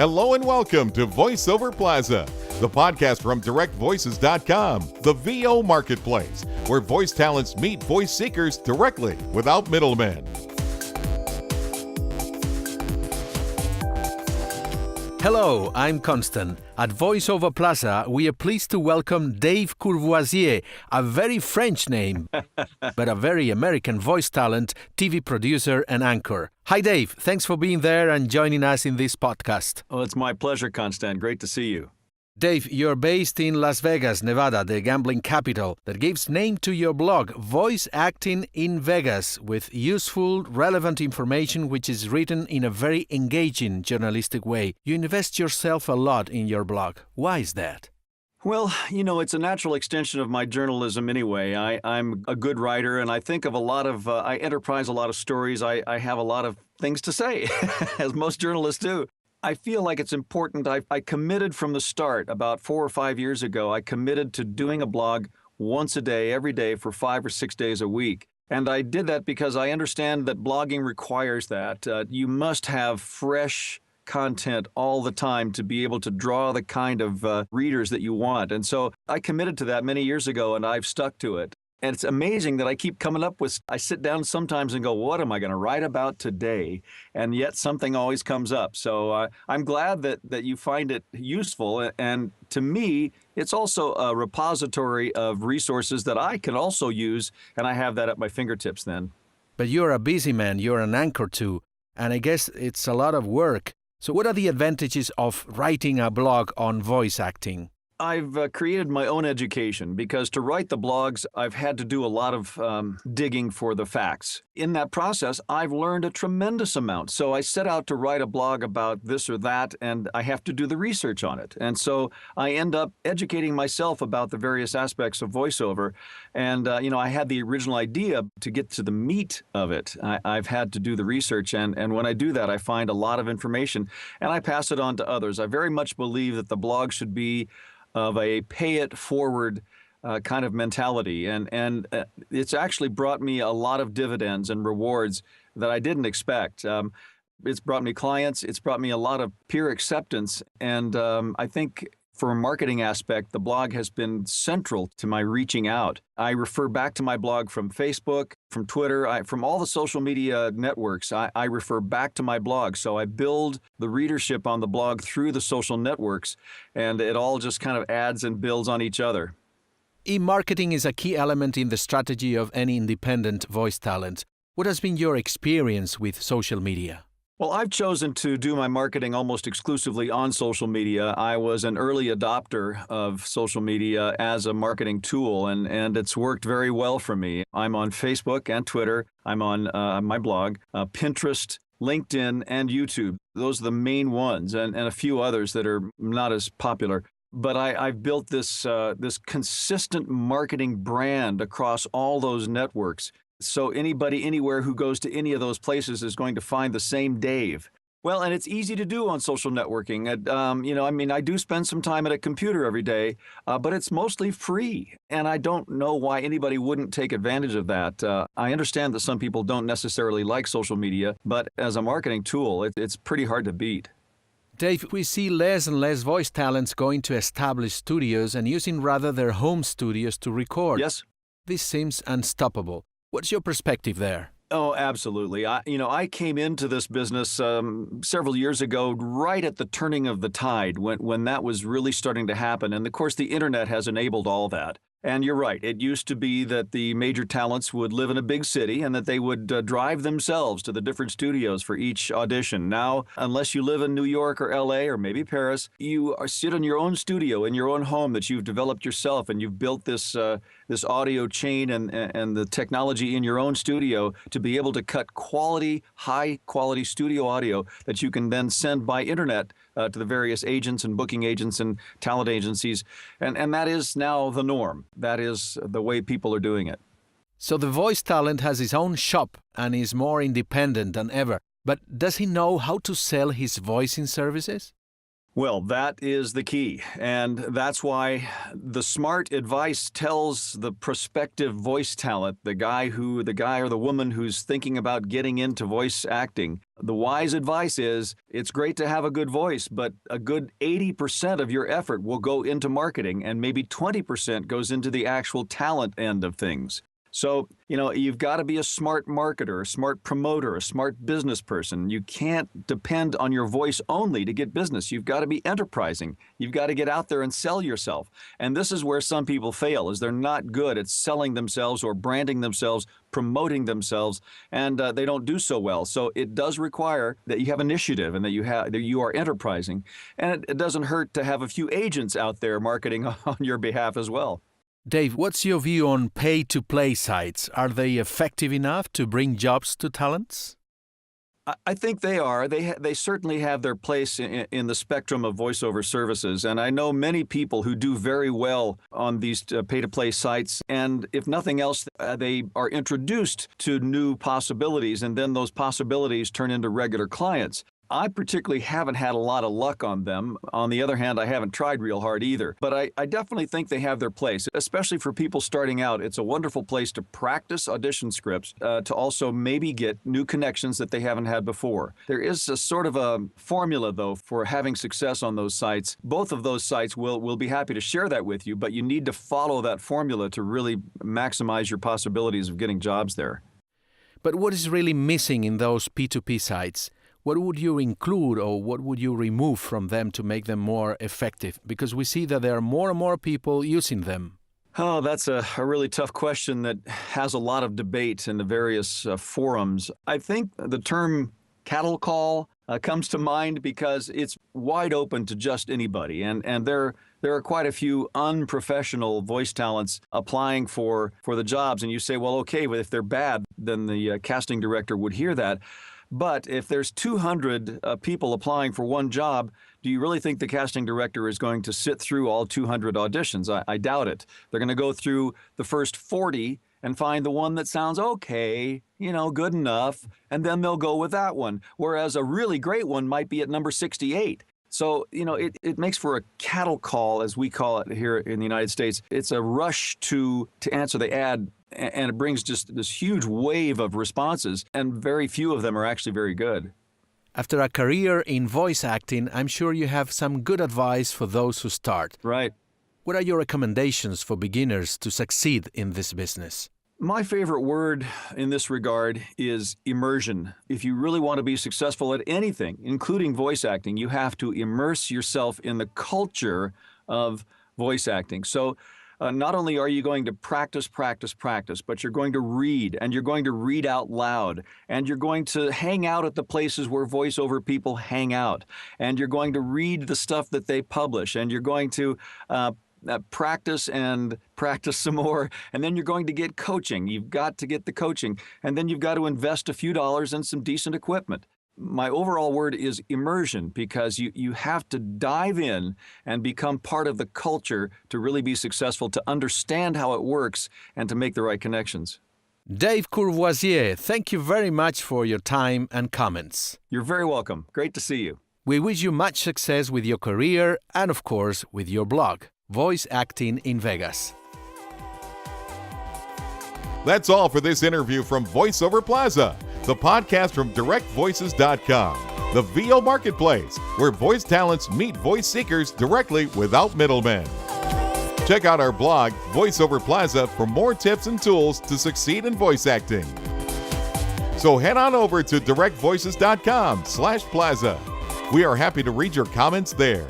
Hello and welcome to VoiceOver Plaza, the podcast from DirectVoices.com, the VO marketplace, where voice talents meet voice seekers directly without middlemen. Hello, I'm Constant. At VoiceOver Plaza, we are pleased to welcome Dave Courvosier, a very French name, but a very American voice talent, TV producer, and anchor. Hi, Dave. Thanks for being there and joining us in this podcast. Oh, it's my pleasure, Constant. Great to see you. Dave, you're based in Las Vegas, Nevada, the gambling capital that gives name to your blog, Voice Acting in Vegas, with useful, relevant information which is written in a very engaging journalistic way. You invest yourself a lot in your blog. Why is that? Well, it's a natural extension of my journalism anyway. I'm a good writer, and I think of I enterprise a lot of stories. I have a lot of things to say, as most journalists do. I feel like it's important. I committed from the start about 4 or 5 years ago. I committed to doing a blog once a day, every day for 5 or 6 days a week. And I did that because I understand that blogging requires that. You must have fresh content all the time to be able to draw the kind of readers that you want. And so I committed to that many years ago, and I've stuck to it. And it's amazing that I keep coming up with, I sit down sometimes and go, what am I going to write about today? And yet something always comes up. So I'm glad that you find it useful. And to me, it's also a repository of resources that I can also use. And I have that at my fingertips then. But you're a busy man. You're an anchor too. And I guess it's a lot of work. So what are the advantages of writing a blog on voice acting? I've created my own education because to write the blogs, I've had to do a lot of digging for the facts. In that process, I've learned a tremendous amount. So I set out to write a blog about this or that, and I have to do the research on it. And so I end up educating myself about the various aspects of voiceover. And, I had the original idea to get to the meat of it. I've had to do the research, and when I do that, I find a lot of information, and I pass it on to others. I very much believe that the blog should be of a pay-it-forward kind of mentality. And it's actually brought me a lot of dividends and rewards that I didn't expect. It's brought me clients. It's brought me a lot of peer acceptance. And I think from a marketing aspect, the blog has been central to my reaching out. I refer back to my blog from Facebook, from Twitter, from all the social media networks. I refer back to my blog. So I build the readership on the blog through the social networks, and it all just kind of adds and builds on each other. E-marketing is a key element in the strategy of any independent voice talent. What has been your experience with social media? Well, I've chosen to do my marketing almost exclusively on social media. I was an early adopter of social media as a marketing tool, and it's worked very well for me. I'm on Facebook and Twitter. I'm on my blog, Pinterest, LinkedIn, and YouTube. Those are the main ones, and a few others that are not as popular. But I've built this consistent marketing brand across all those networks. So anybody anywhere who goes to any of those places is going to find the same Dave. Well, and it's easy to do on social networking. I do spend some time at a computer every day, but it's mostly free. And I don't know why anybody wouldn't take advantage of that. I understand that some people don't necessarily like social media, but as a marketing tool, it's pretty hard to beat. Dave, we see less and less voice talents going to established studios and using rather their home studios to record. Yes. This seems unstoppable. What's your perspective there? Oh, absolutely. I came into this business several years ago, right at the turning of the tide, when that was really starting to happen. And of course, the internet has enabled all that. And you're right. It used to be that the major talents would live in a big city and that they would drive themselves to the different studios for each audition. Now, unless you live in New York or LA or maybe Paris, you sit in your own studio in your own home that you've developed yourself, and you've built this audio chain and the technology in your own studio to be able to cut high quality studio audio that you can then send by internet to the various agents and booking agents and talent agencies. And that is now the norm. That is the way people are doing it. So the voice talent has his own shop and is more independent than ever. But does he know how to sell his voicing services? Well, that is the key. And that's why the smart advice tells the prospective voice talent, the guy or the woman who's thinking about getting into voice acting. The wise advice is it's great to have a good voice, but a good 80% of your effort will go into marketing and maybe 20% goes into the actual talent end of things. So, you've got to be a smart marketer, a smart promoter, a smart business person. You can't depend on your voice only to get business. You've got to be enterprising. You've got to get out there and sell yourself. And this is where some people fail, is they're not good at selling themselves or branding themselves, promoting themselves, and they don't do so well. So it does require that you have initiative and that you are enterprising. And it doesn't hurt to have a few agents out there marketing on your behalf as well. Dave, what's your view on pay-to-play sites? Are they effective enough to bring jobs to talents? I think they are. They certainly have their place in the spectrum of voiceover services. And I know many people who do very well on these pay-to-play sites. And if nothing else, they are introduced to new possibilities, and then those possibilities turn into regular clients. I particularly haven't had a lot of luck on them. On the other hand, I haven't tried real hard either. But I definitely think they have their place, especially for people starting out. It's a wonderful place to practice audition scripts, to also maybe get new connections that they haven't had before. There is a sort of a formula, though, for having success on those sites. Both of those sites will be happy to share that with you, but you need to follow that formula to really maximize your possibilities of getting jobs there. But what is really missing in those P2P sites? What would you include or what would you remove from them to make them more effective? Because we see that there are more and more people using them. Oh, that's a really tough question that has a lot of debate in the various forums. I think the term cattle call comes to mind because it's wide open to just anybody. And there are quite a few unprofessional voice talents applying for the jobs. And you say, well, okay, but if they're bad, then the casting director would hear that. But if there's 200 people applying for one job, do you really think the casting director is going to sit through all 200 auditions? I doubt it. They're going to go through the first 40 and find the one that sounds okay, good enough, and then they'll go with that one. Whereas a really great one might be at number 68. So, it makes for a cattle call, as we call it here in the United States. It's a rush to answer the ad, and it brings just this huge wave of responses, and very few of them are actually very good. After a career in voice acting, I'm sure you have some good advice for those who start. Right. What are your recommendations for beginners to succeed in this business? My favorite word in this regard is immersion. If you really want to be successful at anything, including voice acting, you have to immerse yourself in the culture of voice acting. So not only are you going to practice, but you're going to read, and you're going to read out loud, and you're going to hang out at the places where voiceover people hang out, and you're going to read the stuff that they publish, and you're going to practice and practice some more, and then you're going to get coaching. You've got to get the coaching, and then you've got to invest a few dollars in some decent equipment. My overall word is immersion, because you have to dive in and become part of the culture to really be successful, to understand how it works, and to make the right connections. Dave Courvosier, thank you very much for your time and comments. You're very welcome. Great to see you. We wish you much success with your career and, of course, with your blog, Voice Acting in Vegas. That's all for this interview from VoiceOver Plaza, the podcast from DirectVoices.com, the VO Marketplace, where voice talents meet voice seekers directly without middlemen. Check out our blog, VoiceOver Plaza, for more tips and tools to succeed in voice acting. So head on over to DirectVoices.com/plaza. We are happy to read your comments there.